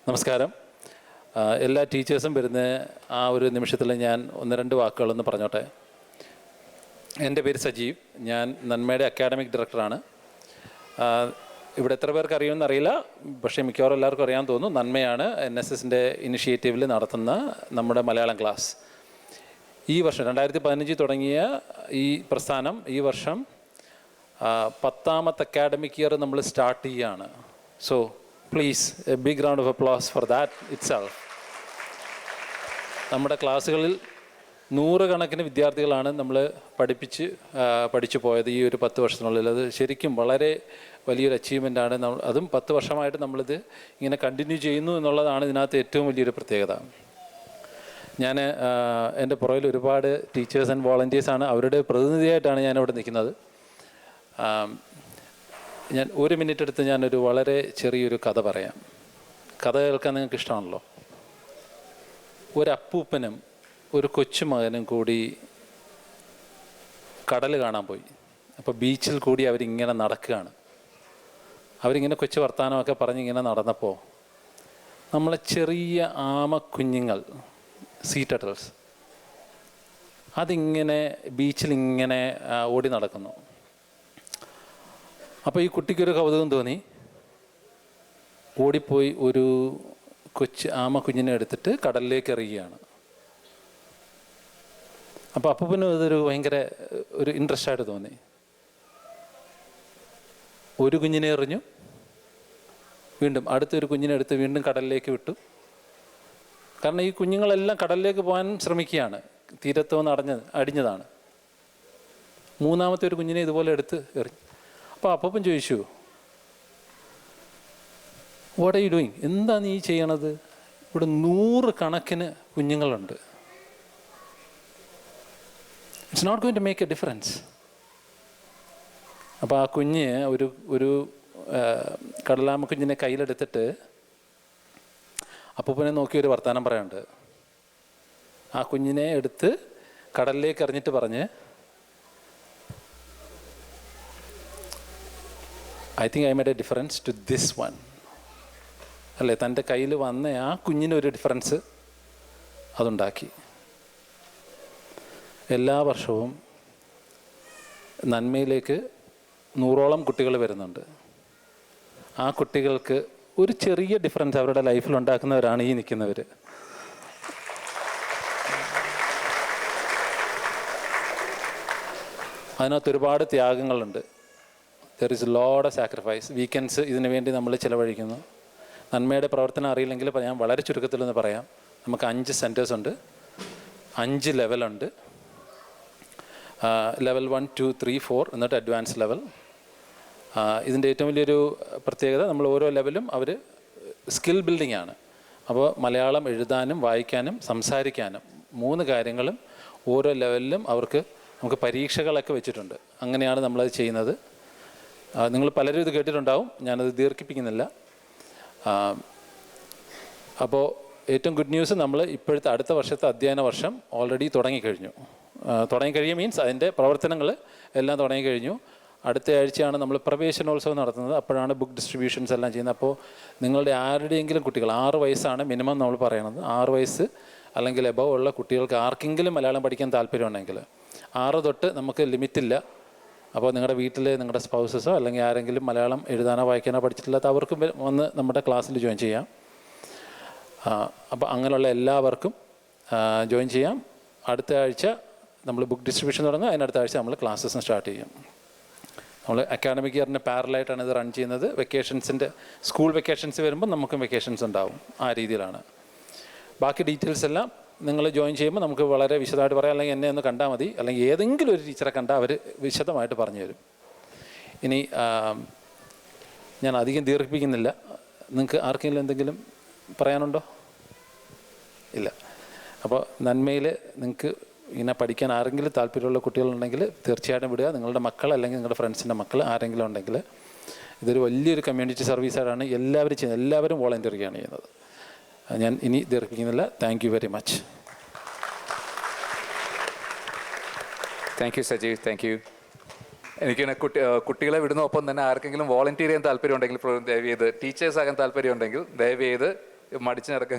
നമസ്കാരം. എല്ലാ ടീച്ചേഴ്സും വരുന്ന ആ ഒരു നിമിഷത്തിൽ ഞാൻ ഒന്ന് രണ്ട് വാക്കുകളൊന്ന് പറഞ്ഞോട്ടെ. എൻ്റെ പേര് സജീവ്. ഞാൻ നന്മയുടെ അക്കാഡമിക് ഡയറക്ടറാണ്. ഇവിടെ എത്ര പേർക്ക് അറിയുമെന്ന് അറിയില്ല, പക്ഷേ മിക്കവാറും എല്ലാവർക്കും അറിയാൻ തോന്നുന്നു. നന്മയാണ് NSSൻ്റെ ഇനിഷ്യേറ്റീവിൽ നടത്തുന്ന നമ്മുടെ മലയാളം ക്ലാസ്. ഈ വർഷം 2015 തുടങ്ങിയ ഈ പ്രസ്ഥാനം ഈ വർഷം 10ാമത്തെ അക്കാഡമിക് ഇയർ നമ്മൾ സ്റ്റാർട്ട് ചെയ്യുകയാണ്. So please a big round of applause for that itself. നമ്മുടെ ക്ലാസ്സുകളിൽ 100 കണക്കിന് വിദ്യാർത്ഥികളാണ് നമ്മൾ പഠിച്ചു പോയത് ഈ ഒരു 10 വർഷത്തിനുള്ളിൽ. അത് ശരിക്കും വളരെ വലിയൊരു അച്ചീവ്മെൻ്റാണ്. അതും 10 വർഷമായിട്ട് നമ്മളിത് ഇങ്ങനെ കണ്ടിന്യൂ ചെയ്യുന്നു എന്നുള്ളതാണ് ഇതിനകത്ത് ഏറ്റവും വലിയൊരു പ്രത്യേകത. ഞാൻ എൻ്റെ പുറകിൽ ഒരുപാട് ടീച്ചേഴ്സ് ആൻഡ് വോളണ്ടിയേഴ്സാണ്. അവരുടെ പ്രതിനിധിയായിട്ടാണ് ഞാനിവിടെ നിൽക്കുന്നത്. ഞാൻ 1 മിനിറ്റ് എടുത്ത് ഞാനൊരു വളരെ ചെറിയൊരു കഥ പറയാം. കഥ കേൾക്കാൻ നിങ്ങൾക്ക് ഇഷ്ടമാണല്ലോ. ഒരു അപ്പൂപ്പനും ഒരു കൊച്ചുമകനും കൂടി കടൽ കാണാൻ പോയി. അപ്പോൾ ബീച്ചിൽ കൂടി അവരിങ്ങനെ നടക്കുകയാണ്. അവരിങ്ങനെ കൊച്ചു വർത്തമാനമൊക്കെ പറഞ്ഞിങ്ങനെ നടന്നപ്പോൾ നമ്മളെ ചെറിയ ആമക്കുഞ്ഞുങ്ങൾ, സീ ടർട്ടിൽസ്, അതിങ്ങനെ ബീച്ചിലിങ്ങനെ ഓടി നടക്കുന്നു. അപ്പോൾ ഈ കുട്ടിക്കൊരു കൗതുകം തോന്നി. ഓടിപ്പോയി ഒരു ആമക്കുഞ്ഞിനെ എടുത്തിട്ട് കടലിലേക്ക് എറിയുകയാണ്. അപ്പോൾ അപ്പൂപ്പനും ഇതൊരു ഭയങ്കര ഒരു ഇൻട്രസ്റ്റ് ആയിട്ട് തോന്നി. ഒരു കുഞ്ഞിനെ എറിഞ്ഞു, വീണ്ടും അടുത്തൊരു കുഞ്ഞിനെ എടുത്ത് വീണ്ടും കടലിലേക്ക് വിട്ടു. കാരണം ഈ കുഞ്ഞുങ്ങളെല്ലാം കടലിലേക്ക് പോകാൻ ശ്രമിക്കുകയാണ്. തീരത്തോന്ന് അടിഞ്ഞതാണ്. 3ാമത്തെ ഒരു കുഞ്ഞിനെ ഇതുപോലെ എടുത്ത് എറിഞ്ഞു. അപ്പോൾ അപ്പൂപ്പൻ ചോദിച്ചു, വാട്ട് ആർ യു ഡൂയിങ്? എന്താ നീ ചെയ്യണത്? ഇവിടെ 100 കണക്കിന് കുഞ്ഞുങ്ങളുണ്ട്. It's not going to make a difference. അപ്പോൾ ആ കുഞ്ഞ് ഒരു കടലാമ കുഞ്ഞിനെ കയ്യിലെടുത്തിട്ട് അപ്പൂപ്പനെ നോക്കി ഒരു വർത്തമാനം പറയാനുണ്ട്. ആ കുഞ്ഞിനെ എടുത്ത് കടലിലേക്ക് എറിഞ്ഞിട്ട് പറഞ്ഞ്, I think I made a difference to this one. അല്ലേ, തൻ്റെ കയ്യിൽ വന്ന ആ കുഞ്ഞിനൊരു ഡിഫറൻസ് അതുണ്ടാക്കി. എല്ലാ വർഷവും നന്മയിലേക്ക് 100ഓളം കുട്ടികൾ വരുന്നുണ്ട്. ആ കുട്ടികൾക്ക് ഒരു ചെറിയ ഡിഫറൻസ് അവരുടെ ലൈഫിൽ ഉണ്ടാക്കുന്നവരാണ് ഈ നിൽക്കുന്നവർ. അതിനകത്ത് ഒരുപാട് ത്യാഗങ്ങളുണ്ട്. There is lot of sacrifice. Weekends ഇതിനു വേണ്ടി നമ്മൾ ചിലവഴിക്കുന്നു. നന്മയുടെ പ്രവർത്തനം അറിയില്ലെങ്കിൽ ഞാൻ വളരെ ചുരുക്കത്തിലൊന്ന് പറയാം. നമുക്ക് 5 സെൻറ്റേഴ്സ് ഉണ്ട്, 5 ലെവലുണ്ട്. ലെവൽ 1, 2, 3, 4 എന്നിട്ട് അഡ്വാൻസ് ലെവൽ. ഇതിൻ്റെ ഏറ്റവും വലിയൊരു പ്രത്യേകത, നമ്മൾ ഓരോ ലെവലും അവർ സ്കിൽ ബിൽഡിംഗ് ആണ്. അപ്പോൾ മലയാളം എഴുതാനും വായിക്കാനും സംസാരിക്കാനും 3 കാര്യങ്ങളും ഓരോ ലെവലിലും നമുക്ക് പരീക്ഷകളൊക്കെ വെച്ചിട്ടുണ്ട്. അങ്ങനെയാണ് നമ്മളത് ചെയ്യുന്നത്. നിങ്ങൾ പലരും ഇത് കേട്ടിട്ടുണ്ടാവും, ഞാനത് ദീർഘിപ്പിക്കുന്നില്ല. അപ്പോൾ ഏറ്റവും ഗുഡ് ന്യൂസ്, നമ്മൾ ഇപ്പോഴത്തെ അടുത്ത വർഷത്തെ അധ്യയന വർഷം ഓൾറെഡി തുടങ്ങിക്കഴിഞ്ഞു. മീൻസ് അതിൻ്റെ പ്രവർത്തനങ്ങൾ എല്ലാം തുടങ്ങിക്കഴിഞ്ഞു. അടുത്ത ആഴ്ചയാണ് നമ്മൾ പ്രവേശനോത്സവം നടത്തുന്നത്. അപ്പോഴാണ് ബുക്ക് ഡിസ്ട്രിബ്യൂഷൻസ് എല്ലാം ചെയ്യുന്നത്. അപ്പോൾ നിങ്ങളുടെ ആരുടെയെങ്കിലും കുട്ടികൾ, 6 വയസ്സാണ് മിനിമം നമ്മൾ പറയണത്, 6 വയസ്സ് അല്ലെങ്കിൽ എബവ് ഉള്ള കുട്ടികൾക്ക് ആർക്കെങ്കിലും മലയാളം പഠിക്കാൻ താല്പര്യമുണ്ടെങ്കിൽ 6 തൊട്ട് നമുക്ക് ലിമിറ്റില്ല. അപ്പോൾ നിങ്ങളുടെ വീട്ടിൽ നിങ്ങളുടെ സ്പൗസസോ അല്ലെങ്കിൽ ആരെങ്കിലും മലയാളം എഴുതാനോ വായിക്കാനോ പഠിച്ചിട്ടില്ലാത്ത അവർക്കും വന്ന് നമ്മുടെ ക്ലാസ്സിൽ ജോയിൻ ചെയ്യാം. അപ്പോൾ അങ്ങനെയുള്ള എല്ലാവർക്കും ജോയിൻ ചെയ്യാം. അടുത്ത ആഴ്ച നമ്മൾ ബുക്ക് ഡിസ്ട്രിബ്യൂഷൻ തുടങ്ങും. അതിനടുത്ത ആഴ്ച നമ്മൾ ക്ലാസ്സസും സ്റ്റാർട്ട് ചെയ്യും. നമ്മൾ അക്കാഡമിക് ഇയറിന് പാരലായിട്ടാണ് ഇത് റൺ ചെയ്യുന്നത്. സ്കൂൾ വെക്കേഷൻസ് വരുമ്പോൾ നമുക്കും വെക്കേഷൻസ് ഉണ്ടാവും. ആ രീതിയിലാണ്. ബാക്കി ഡീറ്റെയിൽസ് എല്ലാം നിങ്ങൾ ജോയിൻ ചെയ്യുമ്പോൾ നമുക്ക് വളരെ വിശദമായിട്ട് പറയാം. അല്ലെങ്കിൽ എന്നെ ഒന്ന് കണ്ടാൽ മതി, അല്ലെങ്കിൽ ഏതെങ്കിലും ഒരു ടീച്ചറെ കണ്ടാൽ അവർ വിശദമായിട്ട് പറഞ്ഞു തരും. ഇനി ഞാൻ അധികം ദീർഘിപ്പിക്കുന്നില്ല. നിങ്ങൾക്ക് ആർക്കെങ്കിലും എന്തെങ്കിലും പറയാനുണ്ടോ? ഇല്ല. അപ്പോൾ നന്മയിൽ നിങ്ങൾക്ക് ഇങ്ങനെ പഠിക്കാൻ ആരെങ്കിലും താല്പര്യമുള്ള കുട്ടികളുണ്ടെങ്കിൽ തീർച്ചയായിട്ടും വിടുക. നിങ്ങളുടെ മക്കൾ അല്ലെങ്കിൽ നിങ്ങളുടെ ഫ്രണ്ട്സിൻ്റെ മക്കൾ ആരെങ്കിലും ഉണ്ടെങ്കിൽ. ഇതൊരു വലിയൊരു കമ്മ്യൂണിറ്റി സർവീസായിട്ടാണ് എല്ലാവരും ചെയ്യുന്നത്. എല്ലാവരും വോളണ്ടിയറിയാണ് ചെയ്യുന്നത്. ഞാൻ ഇനി ദീർഘിപ്പിക്കുന്നില്ല. Thank you very much. Thank you Sajeev, thank you. എനിക്ക് കുട്ടികളെ വിടുന്ന ഒപ്പം തന്നെ ആർക്കെങ്കിലും വോളണ്ടിയർ ചെയ്യാൻ താല്പര്യം ഉണ്ടെങ്കിൽ ദയവ് ചെയ്ത്, ടീച്ചേഴ്സ് ആകാൻ താല്പര്യം ഉണ്ടെങ്കിൽ ദയവ് ചെയ്ത് മടിച്ച് നടക്കാൻ